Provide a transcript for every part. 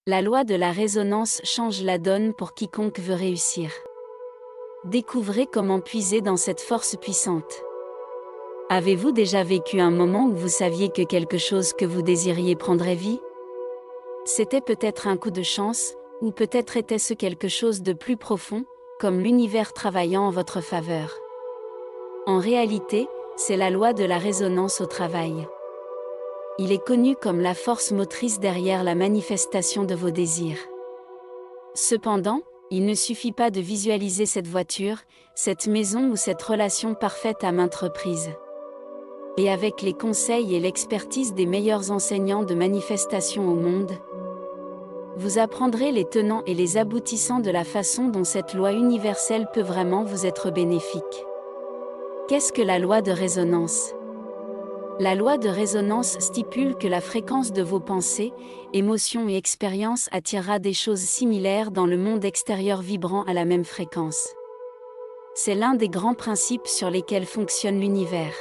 La loi de la résonance change la donne pour quiconque veut réussir. Découvrez comment puiser dans cette force puissante. Avez-vous déjà vécu un moment où vous saviez que quelque chose que vous désiriez prendrait vie? C'était peut-être un coup de chance, ou peut-être était-ce quelque chose de plus profond, comme l'univers travaillant en votre faveur. En réalité, c'est la loi de la résonance au travail. Il est connu comme la force motrice derrière la manifestation de vos désirs. Cependant, il ne suffit pas de visualiser cette voiture, cette maison ou cette relation parfaite à maintes reprises. Et avec les conseils et l'expertise des meilleurs enseignants de manifestation au monde, vous apprendrez les tenants et les aboutissants de la façon dont cette loi universelle peut vraiment vous être bénéfique. Qu'est-ce que la loi de résonance ? La loi de résonance stipule que la fréquence de vos pensées, émotions et expériences attirera des choses similaires dans le monde extérieur vibrant à la même fréquence. C'est l'un des grands principes sur lesquels fonctionne l'univers.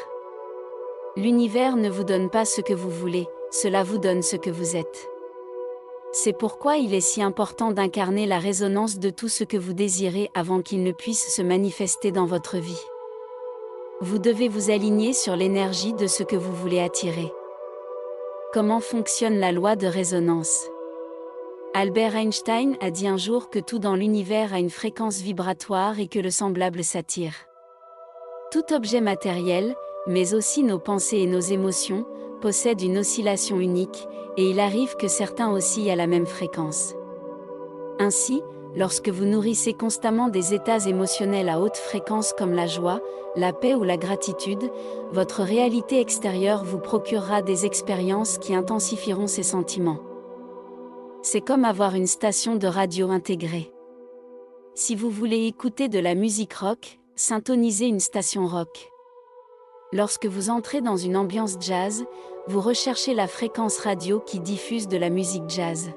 L'univers ne vous donne pas ce que vous voulez, cela vous donne ce que vous êtes. C'est pourquoi il est si important d'incarner la résonance de tout ce que vous désirez avant qu'il ne puisse se manifester dans votre vie. Vous devez vous aligner sur l'énergie de ce que vous voulez attirer. Comment fonctionne la loi de résonance ? Albert Einstein a dit un jour que tout dans l'univers a une fréquence vibratoire et que le semblable s'attire. Tout objet matériel, mais aussi nos pensées et nos émotions, possède une oscillation unique, et il arrive que certains oscillent à la même fréquence. Ainsi, lorsque vous nourrissez constamment des états émotionnels à haute fréquence comme la joie, la paix ou la gratitude, votre réalité extérieure vous procurera des expériences qui intensifieront ces sentiments. C'est comme avoir une station de radio intégrée. Si vous voulez écouter de la musique rock, syntonisez une station rock. Lorsque vous entrez dans une ambiance jazz, vous recherchez la fréquence radio qui diffuse de la musique jazz.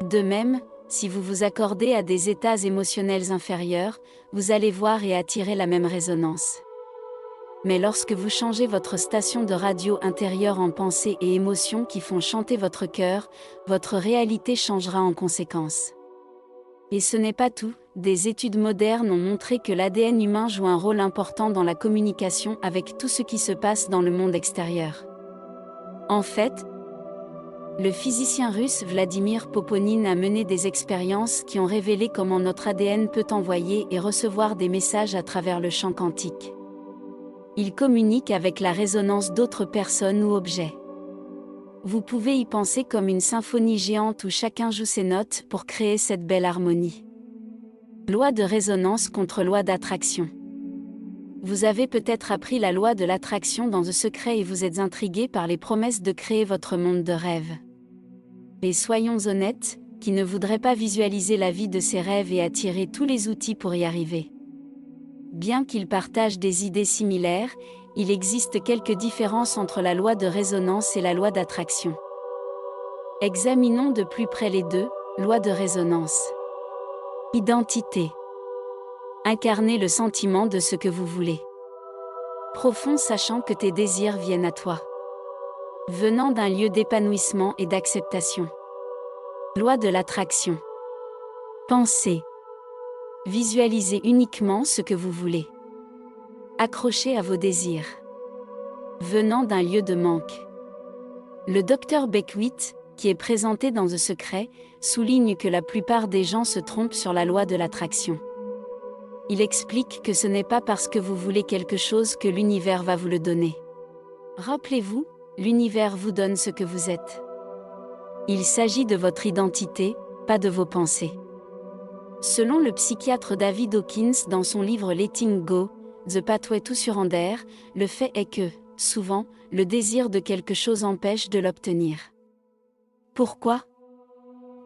De même, si vous vous accordez à des états émotionnels inférieurs, vous allez voir et attirer la même résonance. Mais lorsque vous changez votre station de radio intérieure en pensées et émotions qui font chanter votre cœur, votre réalité changera en conséquence. Et ce n'est pas tout, des études modernes ont montré que l'ADN humain joue un rôle important dans la communication avec tout ce qui se passe dans le monde extérieur. En fait, le physicien russe Vladimir Poponin a mené des expériences qui ont révélé comment notre ADN peut envoyer et recevoir des messages à travers le champ quantique. Il communique avec la résonance d'autres personnes ou objets. Vous pouvez y penser comme une symphonie géante où chacun joue ses notes pour créer cette belle harmonie. Loi de résonance contre loi d'attraction. Vous avez peut-être appris la loi de l'attraction dans le secret et vous êtes intrigué par les promesses de créer votre monde de rêve. Et soyons honnêtes, qui ne voudrait pas visualiser la vie de ses rêves et attirer tous les outils pour y arriver? Bien qu'ils partagent des idées similaires, il existe quelques différences entre la loi de résonance et la loi d'attraction. Examinons de plus près les deux. Loi de résonance. Identité. Incarnez le sentiment de ce que vous voulez. Profond sachant que tes désirs viennent à toi. Venant d'un lieu d'épanouissement et d'acceptation. Loi de l'attraction. Pensez. Visualisez uniquement ce que vous voulez. Accrochez à vos désirs. Venant d'un lieu de manque. Le docteur Beckwith, qui est présenté dans The Secret, souligne que la plupart des gens se trompent sur la loi de l'attraction. Il explique que ce n'est pas parce que vous voulez quelque chose que l'univers va vous le donner. Rappelez-vous, l'univers vous donne ce que vous êtes. Il s'agit de votre identité, pas de vos pensées. Selon le psychiatre David Hawkins dans son livre Letting Go, The Pathway to Surrender, le fait est que, souvent, le désir de quelque chose empêche de l'obtenir. Pourquoi ?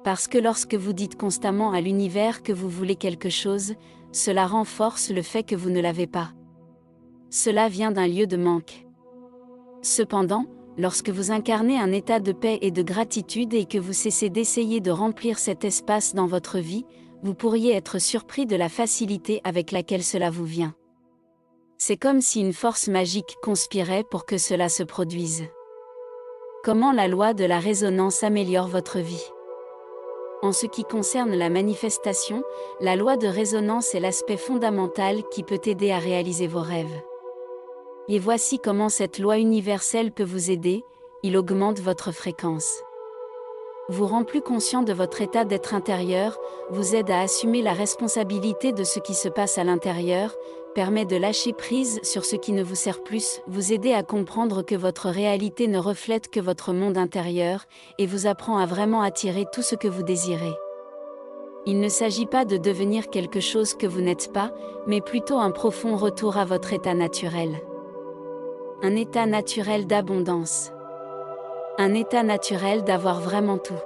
Parce que lorsque vous dites constamment à l'univers que vous voulez quelque chose, cela renforce le fait que vous ne l'avez pas. Cela vient d'un lieu de manque. Cependant, lorsque vous incarnez un état de paix et de gratitude et que vous cessez d'essayer de remplir cet espace dans votre vie, vous pourriez être surpris de la facilité avec laquelle cela vous vient. C'est comme si une force magique conspirait pour que cela se produise. Comment la loi de la résonance améliore votre vie ? En ce qui concerne la manifestation, la loi de résonance est l'aspect fondamental qui peut aider à réaliser vos rêves. Et voici comment cette loi universelle peut vous aider, il augmente votre fréquence. Vous rend plus conscient de votre état d'être intérieur, vous aide à assumer la responsabilité de ce qui se passe à l'intérieur, permet de lâcher prise sur ce qui ne vous sert plus, vous aider à comprendre que votre réalité ne reflète que votre monde intérieur, et vous apprend à vraiment attirer tout ce que vous désirez. Il ne s'agit pas de devenir quelque chose que vous n'êtes pas, mais plutôt un profond retour à votre état naturel. Un état naturel d'abondance. Un état naturel d'avoir vraiment tout.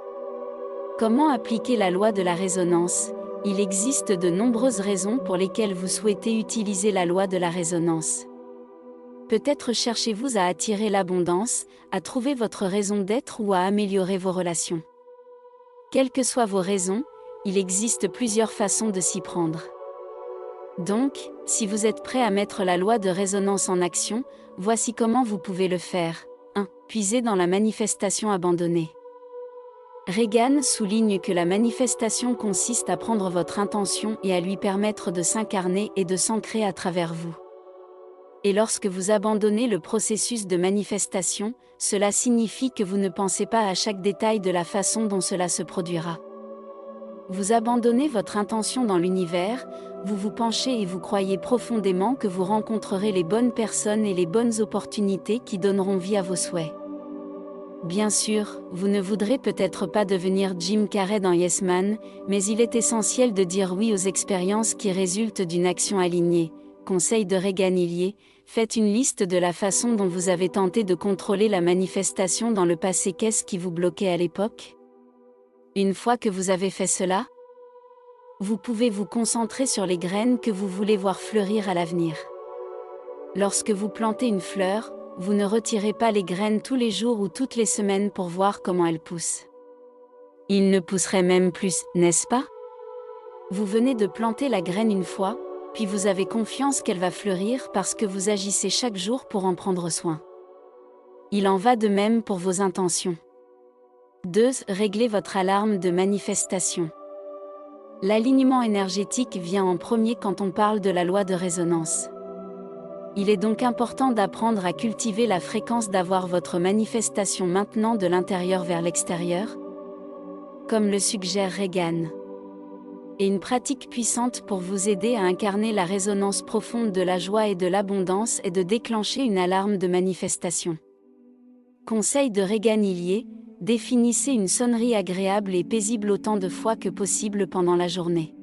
Comment appliquer la loi de la résonance? Il existe de nombreuses raisons pour lesquelles vous souhaitez utiliser la loi de la résonance. Peut-être cherchez-vous à attirer l'abondance, à trouver votre raison d'être ou à améliorer vos relations. Quelles que soient vos raisons, il existe plusieurs façons de s'y prendre. Donc, si vous êtes prêt à mettre la loi de résonance en action, voici comment vous pouvez le faire. 1. Puiser dans la manifestation abandonnée. Reagan souligne que la manifestation consiste à prendre votre intention et à lui permettre de s'incarner et de s'ancrer à travers vous. Et lorsque vous abandonnez le processus de manifestation, cela signifie que vous ne pensez pas à chaque détail de la façon dont cela se produira. Vous abandonnez votre intention dans l'univers, vous vous penchez et vous croyez profondément que vous rencontrerez les bonnes personnes et les bonnes opportunités qui donneront vie à vos souhaits. Bien sûr, vous ne voudrez peut-être pas devenir Jim Carrey dans Yes Man, mais il est essentiel de dire oui aux expériences qui résultent d'une action alignée. Conseil de Reagan Hillier, faites une liste de la façon dont vous avez tenté de contrôler la manifestation dans le passé. Qu'est-ce qui vous bloquait à l'époque? Une fois que vous avez fait cela, vous pouvez vous concentrer sur les graines que vous voulez voir fleurir à l'avenir. Lorsque vous plantez une fleur, vous ne retirez pas les graines tous les jours ou toutes les semaines pour voir comment elles poussent. Il ne pousserait même plus, n'est-ce pas? Vous venez de planter la graine une fois, puis vous avez confiance qu'elle va fleurir parce que vous agissez chaque jour pour en prendre soin. Il en va de même pour vos intentions. 2. Réglez votre alarme de manifestation. L'alignement énergétique vient en premier quand on parle de la loi de résonance. Il est donc important d'apprendre à cultiver la fréquence d'avoir votre manifestation maintenant de l'intérieur vers l'extérieur, comme le suggère Reagan. Et une pratique puissante pour vous aider à incarner la résonance profonde de la joie et de l'abondance est de déclencher une alarme de manifestation. Conseil de Reagan Hillier, définissez une sonnerie agréable et paisible autant de fois que possible pendant la journée.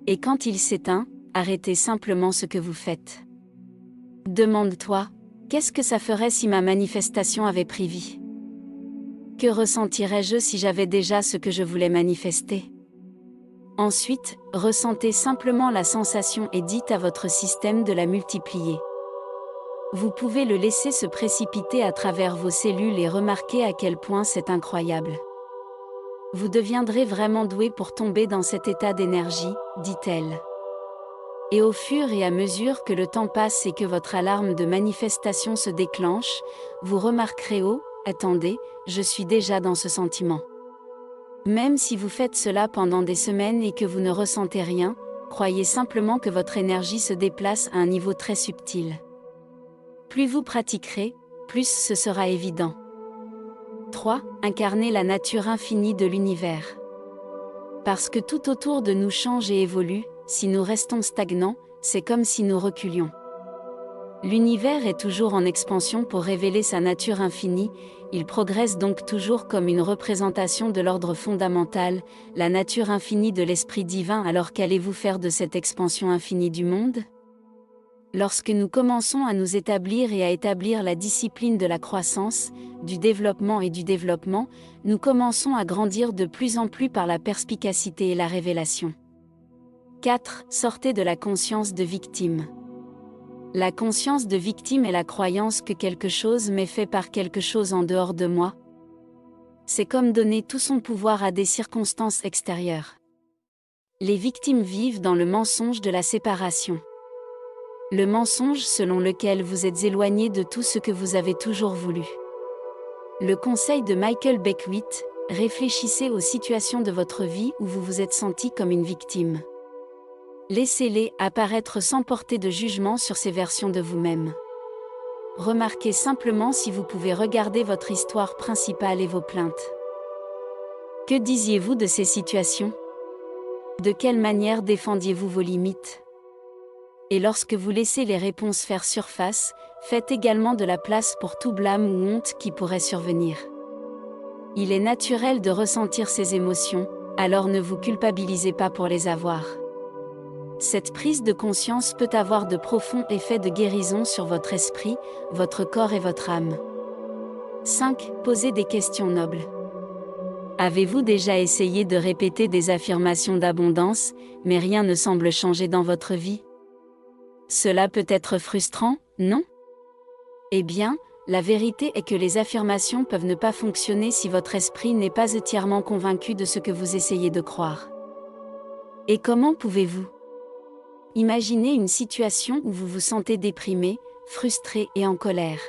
Et quand il s'éteint, arrêtez simplement ce que vous faites. Demande-toi, qu'est-ce que ça ferait si ma manifestation avait pris vie? Que ressentirais-je si j'avais déjà ce que je voulais manifester? Ensuite, ressentez simplement la sensation et dites à votre système de la multiplier. Vous pouvez le laisser se précipiter à travers vos cellules et remarquer à quel point c'est incroyable. Vous deviendrez vraiment doué pour tomber dans cet état d'énergie, dit-elle. Et au fur et à mesure que le temps passe et que votre alarme de manifestation se déclenche, vous remarquerez: oh, attendez, je suis déjà dans ce sentiment. Même si vous faites cela pendant des semaines et que vous ne ressentez rien, croyez simplement que votre énergie se déplace à un niveau très subtil. Plus vous pratiquerez, plus ce sera évident. 3. Incarner la nature infinie de l'univers. Parce que tout autour de nous change et évolue, si nous restons stagnants, c'est comme si nous reculions. L'univers est toujours en expansion pour révéler sa nature infinie, il progresse donc toujours comme une représentation de l'ordre fondamental, la nature infinie de l'Esprit divin. Alors qu'allez-vous faire de cette expansion infinie du monde? Lorsque nous commençons à nous établir et à établir la discipline de la croissance, du développement et du développement, nous commençons à grandir de plus en plus par la perspicacité et la révélation. 4. Sortez de la conscience de victime. La conscience de victime est la croyance que quelque chose m'est fait par quelque chose en dehors de moi. C'est comme donner tout son pouvoir à des circonstances extérieures. Les victimes vivent dans le mensonge de la séparation. Le mensonge selon lequel vous êtes éloigné de tout ce que vous avez toujours voulu. Le conseil de Michael Beckwith, Réfléchissez aux situations de votre vie où vous vous êtes senti comme une victime. Laissez-les apparaître sans porter de jugement sur ces versions de vous-même. Remarquez simplement si vous pouvez regarder votre histoire principale et vos plaintes. Que disiez-vous de ces situations? De quelle manière défendiez-vous vos limites? Et lorsque vous laissez les réponses faire surface, faites également de la place pour tout blâme ou honte qui pourrait survenir. Il est naturel de ressentir ces émotions, alors ne vous culpabilisez pas pour les avoir. Cette prise de conscience peut avoir de profonds effets de guérison sur votre esprit, votre corps et votre âme. 5. Posez des questions nobles. Avez-vous déjà essayé de répéter des affirmations d'abondance, mais rien ne semble changer dans votre vie? Cela peut être frustrant, non? Eh bien, la vérité est que les affirmations peuvent ne pas fonctionner si votre esprit n'est pas entièrement convaincu de ce que vous essayez de croire. Et comment pouvez-vous? Imaginez une situation où vous vous sentez déprimé, frustré et en colère.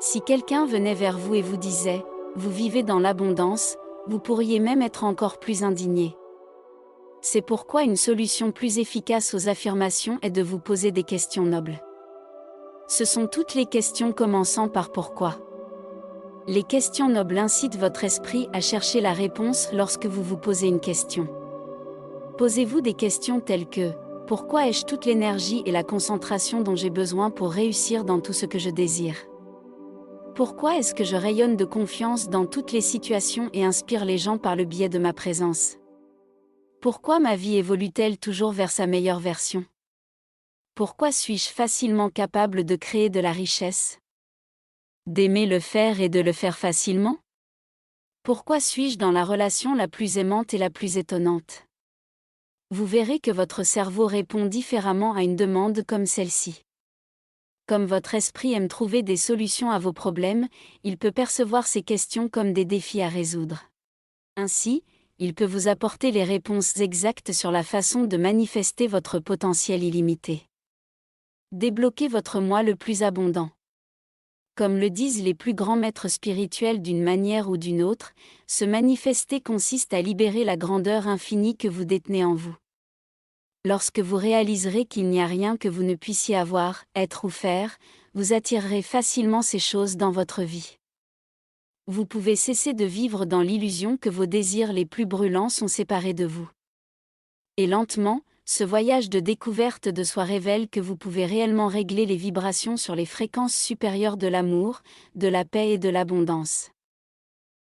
Si quelqu'un venait vers vous et vous disait « Vous vivez dans l'abondance », vous pourriez même être encore plus indigné. C'est pourquoi une solution plus efficace aux affirmations est de vous poser des questions nobles. Ce sont toutes les questions commençant par « Pourquoi ?». Les questions nobles incitent votre esprit à chercher la réponse lorsque vous vous posez une question. Posez-vous des questions telles que « Pourquoi ai-je toute l'énergie et la concentration dont j'ai besoin pour réussir dans tout ce que je désire ? Pourquoi est-ce que je rayonne de confiance dans toutes les situations et inspire les gens par le biais de ma présence ? Pourquoi ma vie évolue-t-elle toujours vers sa meilleure version ? Pourquoi suis-je facilement capable de créer de la richesse ? D'aimer le faire et de le faire facilement ? Pourquoi suis-je dans la relation la plus aimante et la plus étonnante ? Vous verrez que votre cerveau répond différemment à une demande comme celle-ci. Comme votre esprit aime trouver des solutions à vos problèmes, il peut percevoir ces questions comme des défis à résoudre. Ainsi, il peut vous apporter les réponses exactes sur la façon de manifester votre potentiel illimité. Débloquez votre moi le plus abondant. Comme le disent les plus grands maîtres spirituels d'une manière ou d'une autre, se manifester consiste à libérer la grandeur infinie que vous détenez en vous. Lorsque vous réaliserez qu'il n'y a rien que vous ne puissiez avoir, être ou faire, vous attirerez facilement ces choses dans votre vie. Vous pouvez cesser de vivre dans l'illusion que vos désirs les plus brûlants sont séparés de vous. Et lentement, ce voyage de découverte de soi révèle que vous pouvez réellement régler les vibrations sur les fréquences supérieures de l'amour, de la paix et de l'abondance.